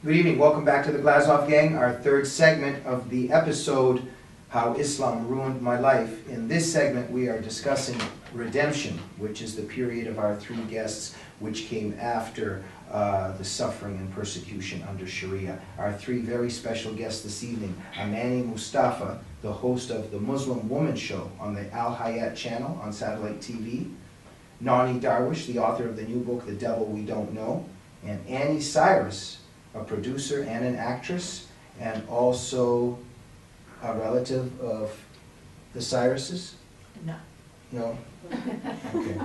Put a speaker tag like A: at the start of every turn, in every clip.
A: Good evening. Welcome back to the Glazov Gang, our third segment of the episode, How Islam Ruined My Life. In this segment, we are discussing redemption, which is the period of our three guests, which came after the suffering and persecution under Sharia. Our three very special guests this evening, Amani Mustafa, the host of the Muslim Woman Show on the Al Hayat channel on satellite TV, Nonie Darwish, the author of the new book, The Devil We Don't Know, and Anni, Cyrus, a producer and an actress, and also a relative of the Cyruses?
B: No.
A: No? Okay.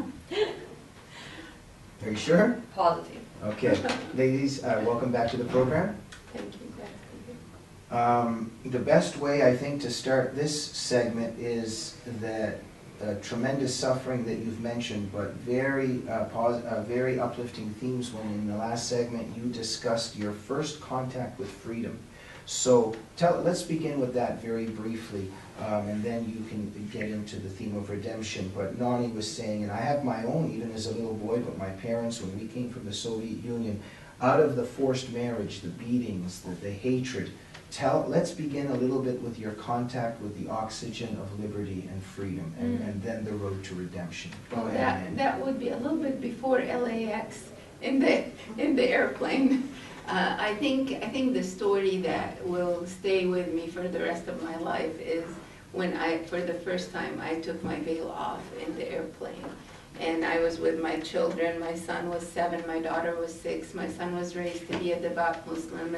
A: Are you sure?
B: Positive.
A: Okay. Ladies, welcome back to the program.
B: Thank you. Glad to be here.
A: The best way, I think, to start this segment is that tremendous suffering that you've mentioned, but very uplifting themes when in the last segment you discussed your first contact with freedom. So let's begin with that very briefly, and then you can get into the theme of redemption. But Nonie was saying, and I have my own, even as a little boy, but my parents, when we came from the Soviet Union, out of the forced marriage, the beatings, the hatred, let's begin a little bit with your contact with the oxygen of liberty and freedom, and then the road to redemption. Go ahead.
C: That would be a little bit before LAX in the airplane. I think the story that will stay with me for the rest of my life is when for the first time, I took my veil off in the airplane. And I was with my children. My son was 7, my daughter was 6. My son was raised to be a devout Muslim,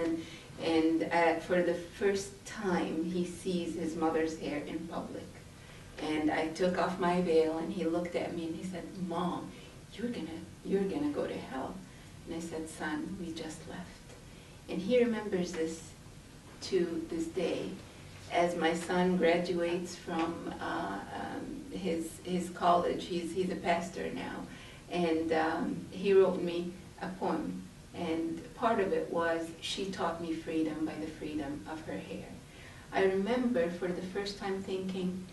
C: and for the first time, he sees his mother's hair in public. And I took off my veil, and he looked at me and he said, "Mom, you're gonna go to hell." And I said, "Son, we just left." And he remembers this to this day. As my son graduates from his college, he's a pastor now, and he wrote me a poem. And part of it was, she taught me freedom by the freedom of her hair. I remember for the first time thinking,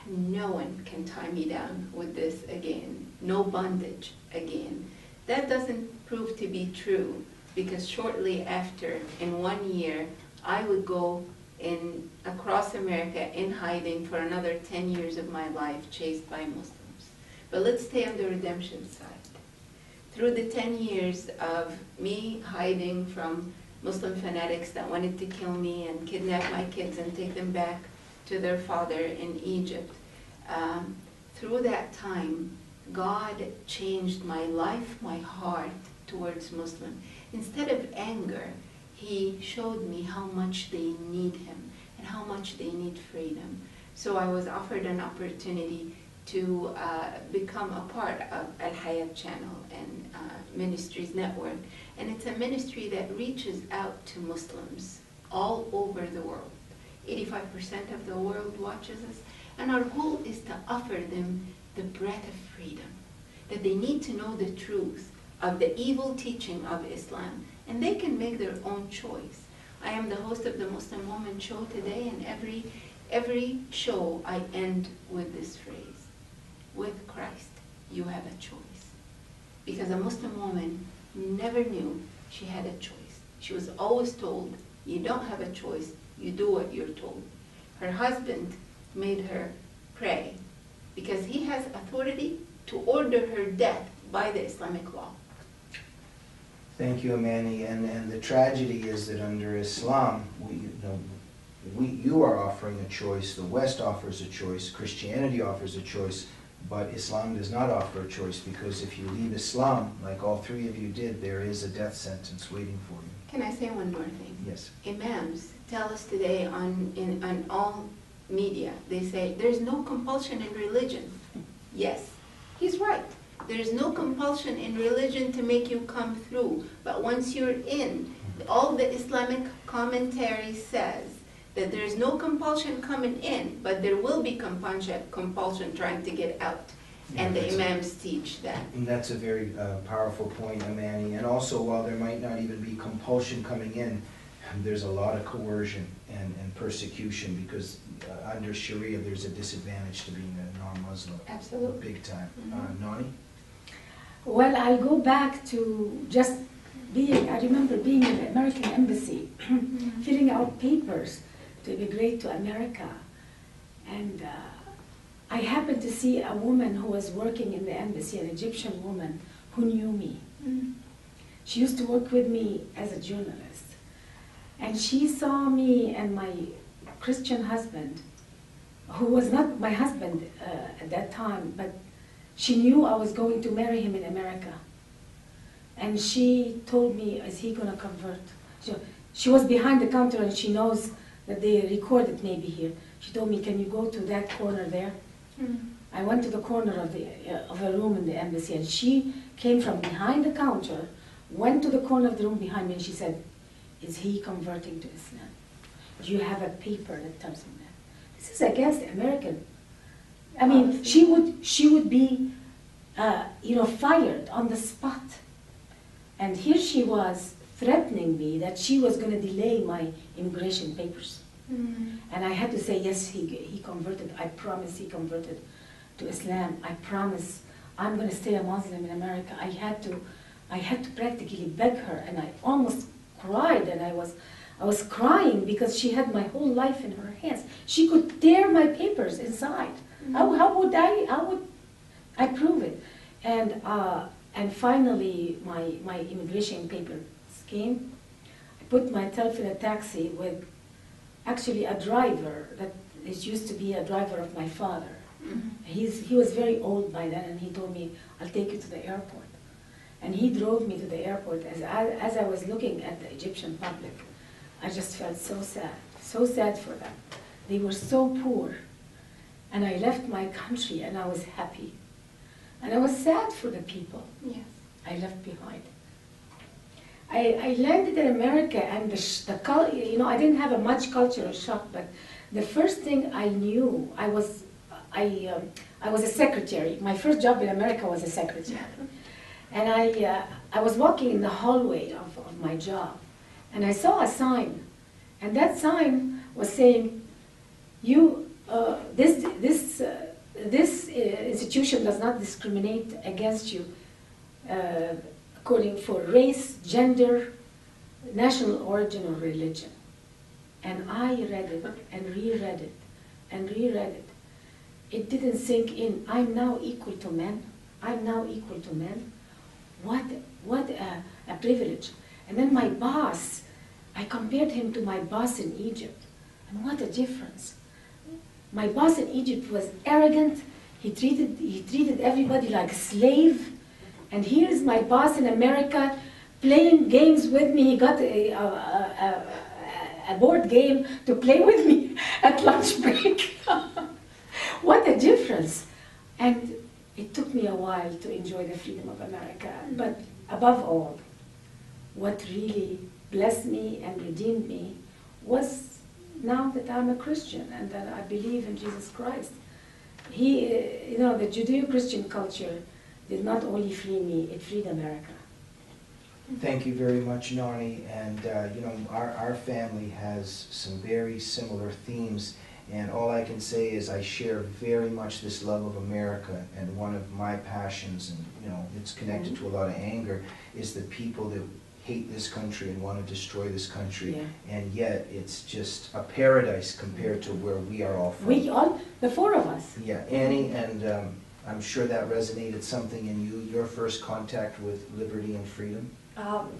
C: no one can tie me down with this again. No bondage again. That doesn't prove to be true, because shortly after, in 1 year, I would go across America in hiding for another 10 years of my life, chased by Muslims. But let's stay on the redemption side. Through the 10 years of me hiding from Muslim fanatics that wanted to kill me and kidnap my kids and take them back to their father in Egypt, through that time, God changed my life, my heart towards Muslim. Instead of anger, He showed me how much they need Him and how much they need freedom. So I was offered an opportunity to become a part of Al Hayat channel and Ministries Network. And it's a ministry that reaches out to Muslims all over the world. 85% of the world watches us. And our goal is to offer them the breath of freedom, that they need to know the truth of the evil teaching of Islam, and they can make their own choice. I am the host of the Muslim Woman Show today, and every show I end with this phrase: with Christ, you have a choice. Because a Muslim woman never knew she had a choice. She was always told, you don't have a choice, you do what you're told. Her husband made her pray, because he has authority to order her death by the Islamic law.
A: Thank you, Amani. And the tragedy is that under Islam, you are offering a choice, the West offers a choice, Christianity offers a choice, but Islam does not offer a choice, because if you leave Islam, like all three of you did, there is a death sentence waiting for you.
C: Can I say one more thing?
A: Yes.
C: Imams tell us today on all media, they say, there's no compulsion in religion. Yes, he's right. There's no compulsion in religion to make you come through. But once you're in, all the Islamic commentary says that there's no compulsion coming in, but there will be compulsion trying to get out. And the Imams teach that.
A: And that's a very powerful point, Amani. And also, while there might not even be compulsion coming in, there's a lot of coercion and persecution, because under Sharia there's a disadvantage to being a non-Muslim.
C: Absolutely.
A: Big time.
C: Mm-hmm.
A: Nonie?
B: Well, I'll go back to just
D: I remember being in the American embassy, filling out papers to immigrate to America. And I happened to see a woman who was working in the embassy, an Egyptian woman who knew me. She used to work with me as a journalist. And she saw me and my Christian husband, who was not my husband at that time, but she knew I was going to marry him in America. And she told me, is he going to convert? She was behind the counter and she knows that they recorded maybe here. She told me, can you go to that corner there? I went to the corner of a room in the embassy, and she came from behind the counter, went to the corner of the room behind me, and she said, is he converting to Islam? Do you have a paper that tells him that? This is against the American. I mean, she would be, fired on the spot. And here she was threatening me that she was going to delay my immigration papers. And I had to say, yes, he converted. I promise he converted to Islam. I promise I'm going to stay a Muslim in America. I had to practically beg her, and I almost cried, and I was crying because she had my whole life in her hands. She could tear my papers inside. How would I prove it? And finally, my immigration papers came. I put myself in a taxi with actually a driver that used to be a driver of my father. He was very old by then, and he told me, I'll take you to the airport. And he drove me to the airport. As I was looking at the Egyptian public, I just felt so sad for them. They were so poor. And I left my country, and I was happy. And I was sad for the people I left behind. I landed in America, and I didn't have a much cultural shock, but the first thing I knew, I was a secretary. My first job in America was a secretary. And I was walking in the hallway of my job, and I saw a sign, and that sign was saying, this institution does not discriminate against you according for race, gender, national origin, or religion. And I read it and reread it and reread it. It didn't sink in. I'm now equal to men. I'm now equal to men. What a privilege. And then my boss, I compared him to my boss in Egypt. And what a difference. My boss in Egypt was arrogant. He treated everybody like a slave. And here is my boss in America playing games with me. He got a board game to play with me at lunch break. What a difference. And it took me a while to enjoy the freedom of America. But above all, what really blessed me and redeemed me was now that I'm a Christian and that I believe in Jesus Christ. The Judeo-Christian culture did not only free me, it freed America.
A: Thank you very much, Nonie. And our family has some very similar themes. And all I can say is I share very much this love of America, and one of my passions, and it's connected to a lot of anger, is the people that hate this country and want to destroy this country, and yet it's just a paradise compared to where we are all from.
D: The four of us.
A: Yeah, Annie, and I'm sure that resonated something in you, your first contact with liberty and freedom.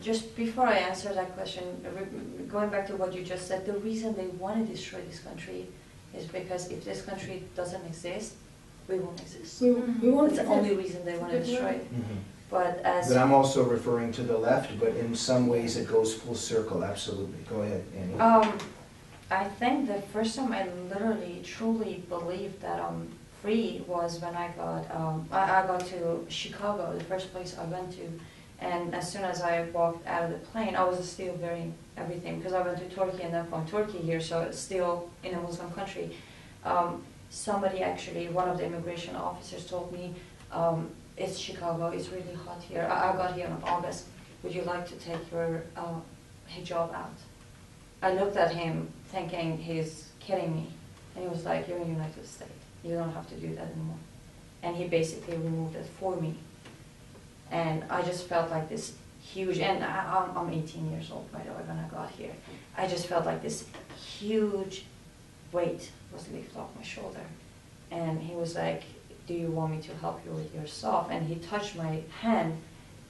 B: Just before I answer that question, going back to what you just said, the reason they want to destroy this country is because if this country doesn't exist, we won't exist.
D: We won't
B: That's the only reason they want to destroy it. But
A: I'm also referring to the left, but in some ways it goes full circle, absolutely. Go ahead, Annie.
B: I think the first time I literally, truly believed that I'm free was when I got to Chicago, the first place I went to. And as soon as I walked out of the plane, I was still wearing everything because I went to Turkey and then from Turkey here, so it's still in a Muslim country. Somebody actually, one of the immigration officers told me, it's Chicago, it's really hot here. I got here in August. Would you like to take your hijab out? I looked at him thinking he's kidding me. And he was like, you're in the United States. You don't have to do that anymore. And he basically removed it for me. And I just felt like this huge, and I'm 18 years old, by the way, when I got here. I just felt like this huge weight was lifted off my shoulder. And he was like, do you want me to help you with your stuff? And he touched my hand,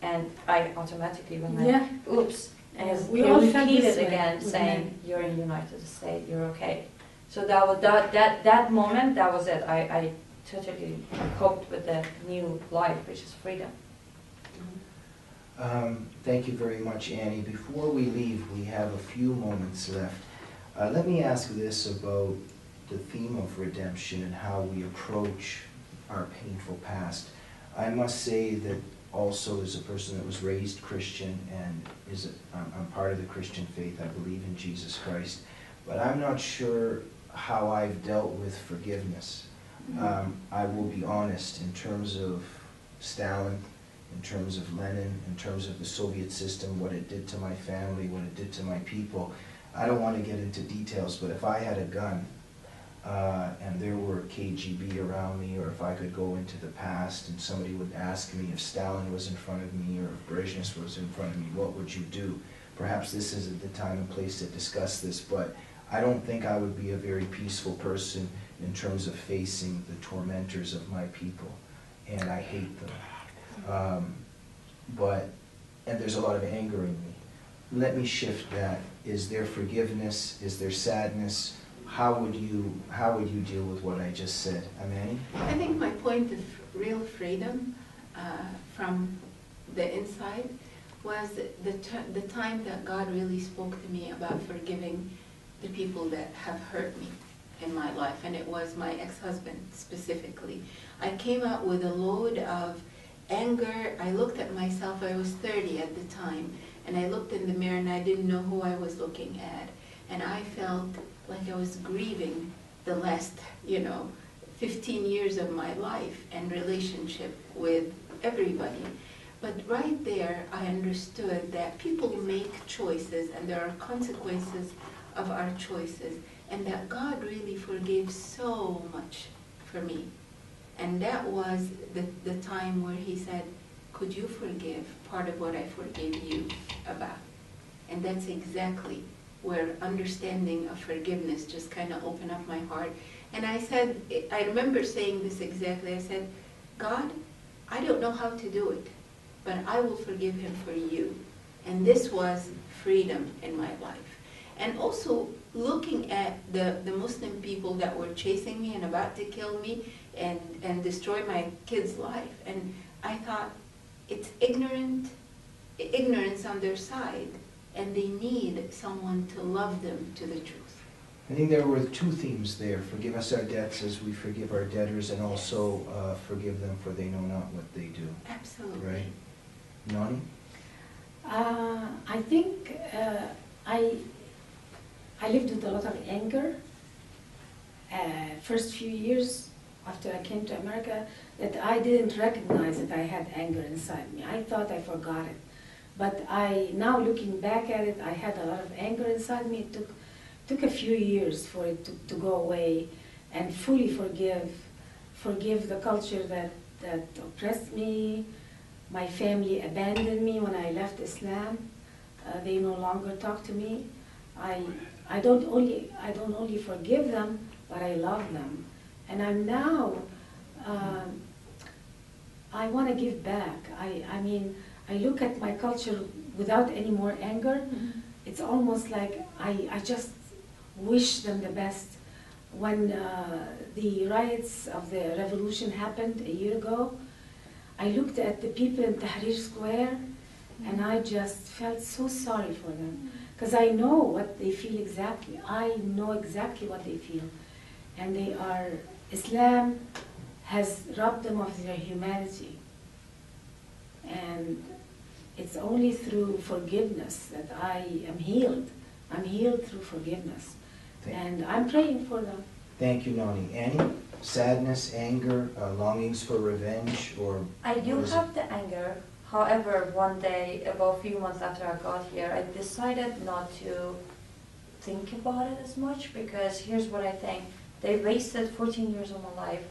B: and I automatically went like, oops. And
D: We
B: he
D: all felt
B: repeated
D: this way
B: again,
D: with
B: saying,
D: men.
B: you're in the United States, you're okay. So that was that moment, that was it. I totally coped with the new life, which is freedom.
A: Thank you very much, Annie. Before we leave, we have a few moments left. Let me ask this about the theme of redemption and how we approach our painful past. I must say that also as a person that was raised Christian and I'm part of the Christian faith, I believe in Jesus Christ, but I'm not sure how I've dealt with forgiveness. I will be honest, in terms of Stalin, in terms of Lenin, in terms of the Soviet system, what it did to my family, what it did to my people. I don't want to get into details, but if I had a gun and there were KGB around me, or if I could go into the past and somebody would ask me if Stalin was in front of me or if Brezhnev was in front of me, what would you do? Perhaps this isn't the time and place to discuss this, but I don't think I would be a very peaceful person in terms of facing the tormentors of my people, and I hate them. And there's a lot of anger in me. Let me shift that. Is there forgiveness? Is there sadness? How would you deal with what I just said? Amani?
C: I think my point of real freedom from the inside was the time that God really spoke to me about forgiving the people that have hurt me in my life, and it was my ex-husband specifically. I came out with a load of anger. I looked at myself, I was 30 at the time, and I looked in the mirror and I didn't know who I was looking at. And I felt like I was grieving the last, 15 years of my life and relationship with everybody. But right there, I understood that people make choices and there are consequences of our choices, and that God really forgave so much for me. And that was the time where he said, could you forgive part of what I forgave you about? And that's exactly where understanding of forgiveness just kind of opened up my heart. And I said, I remember saying this exactly, I said, God, I don't know how to do it, but I will forgive him for you. And this was freedom in my life. And also looking at the Muslim people that were chasing me and about to kill me and destroy my kid's life. And I thought, it's ignorance on their side, and they need someone to love them to the truth.
A: I think there were two themes there. Forgive us our debts as we forgive our debtors, and also forgive them for they know not what they do.
C: Absolutely.
A: Right? Nonie?
D: I think I lived with a lot of anger. First few years after I came to America, that I didn't recognize that I had anger inside me. I thought I forgot it. But now looking back at it, I had a lot of anger inside me. It took a few years for it to go away and fully forgive the culture that oppressed me. My family abandoned me when I left Islam. They no longer talk to me. I don't only forgive them, but I love them. And I'm now, I want to give back. I mean, I look at my culture without any more anger.
C: Mm-hmm.
D: It's almost like I just wish them the best. When the riots of the revolution happened a year ago, I looked at the people in Tahrir Square and I just felt so sorry for them. Because I know what they feel exactly. I know exactly what they feel. And Islam has robbed them of their humanity. And it's only through forgiveness that I am healed. I'm healed through forgiveness. And I'm praying for them.
A: Thank you, Nonie. Annie? Sadness, anger, longings for revenge, or...
B: I do have the anger. However, one day, about a few months after I got here, I decided not to think about it as much, because here's what I think. They wasted 14 years of my life.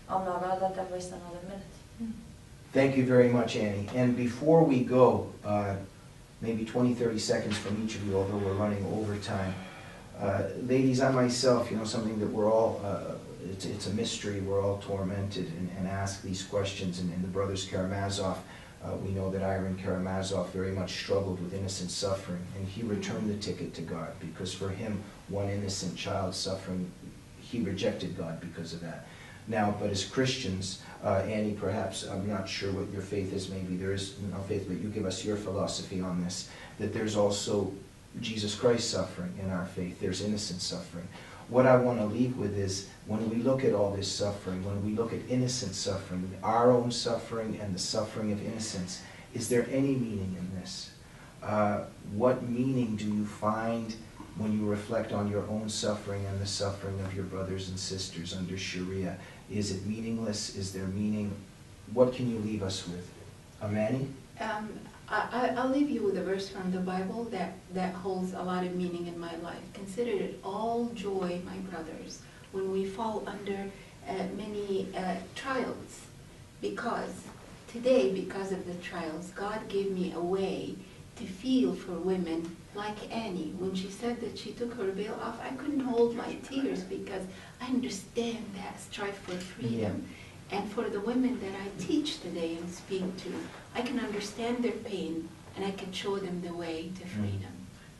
B: I'm not going to let them waste another minute.
A: Thank you very much, Annie. And before we go, maybe 20, 30 seconds from each of you, although we're running over time. Ladies, I myself, something that we're all, it's a mystery, we're all tormented and ask these questions. And the brothers Karamazov, we know that Iron Karamazov very much struggled with innocent suffering, and he returned the ticket to God, because for him, one innocent child suffering, he rejected God because of that. Now, but as Christians, Annie, perhaps, I'm not sure what your faith is, maybe there is no faith, but you give us your philosophy on this, that there's also Jesus Christ suffering in our faith, there's innocent suffering. What I want to leave with is, when we look at all this suffering, when we look at innocent suffering, our own suffering and the suffering of innocence, is there any meaning in this? What meaning do you find when you reflect on your own suffering and the suffering of your brothers and sisters under Sharia? Is it meaningless? Is there meaning? What can you leave us with? Amani?
C: I'll leave you with a verse from the Bible that holds a lot of meaning in my life. Consider it all joy, my brothers, when we fall under many trials. Because today, because of the trials, God gave me a way to feel for women like Annie. When she said that she took her veil off, I couldn't hold my tears, because I understand that strife for freedom. And for the women that I teach today and speak to, I can understand their pain, and I can show them the way to freedom.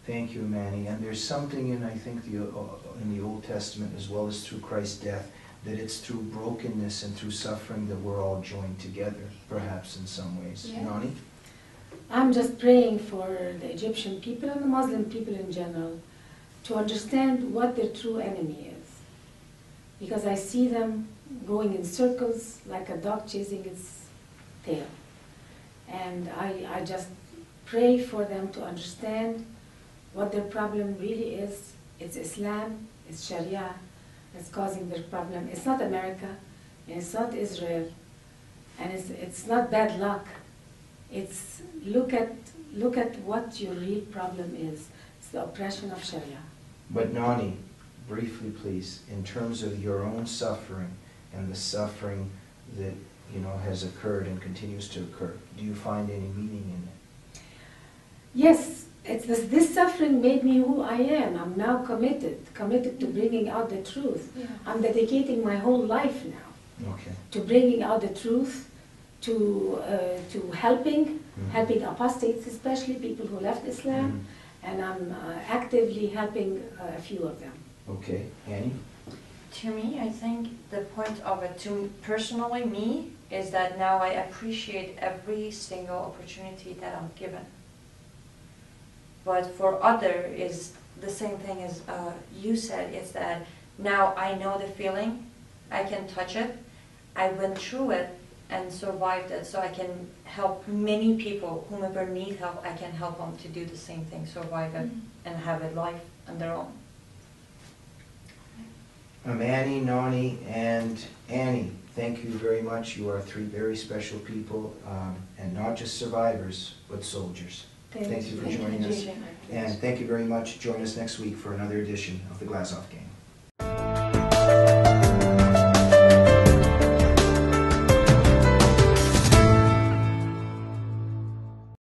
A: Thank you, Amani. And there's something in, I think, in the Old Testament, as well as through Christ's death, that it's through brokenness and through suffering that we're all joined together, perhaps in some ways.
C: Yeah.
A: Nani?
D: I'm just praying for the Egyptian people and the Muslim people in general to understand what their true enemy is. Because I see them going in circles like a dog chasing its tail. And I just pray for them to understand what their problem really is. It's Islam, it's Sharia that's causing their problem. It's not America, and it's not Israel, and it's not bad luck. It's look at what your real problem is. It's the oppression of Sharia.
A: But Nani, briefly please, in terms of your own suffering and the suffering that has occurred and continues to occur, do you find any meaning in it?
D: Yes, this suffering made me who I am. I'm now committed to bringing out the truth.
C: Yeah.
D: I'm dedicating my whole life now to bringing out the truth, to helping apostates, especially people who left Islam, and I'm actively helping a few of them.
A: Okay, Annie?
B: To me, I think the point of it, personally me, is that now I appreciate every single opportunity that I'm given. But for other is the same thing as you said, is that now I know the feeling, I can touch it, I went through it and survived it, so I can help many people, whomever need help, I can help them to do the same thing, survive it, and have a life on their own.
A: Amani, Nani, and Annie, thank you very much. You are three very special people, and not just survivors, but soldiers. Thank you for joining us. And thank you very much. Join us next week for another edition of the Glazov Gang.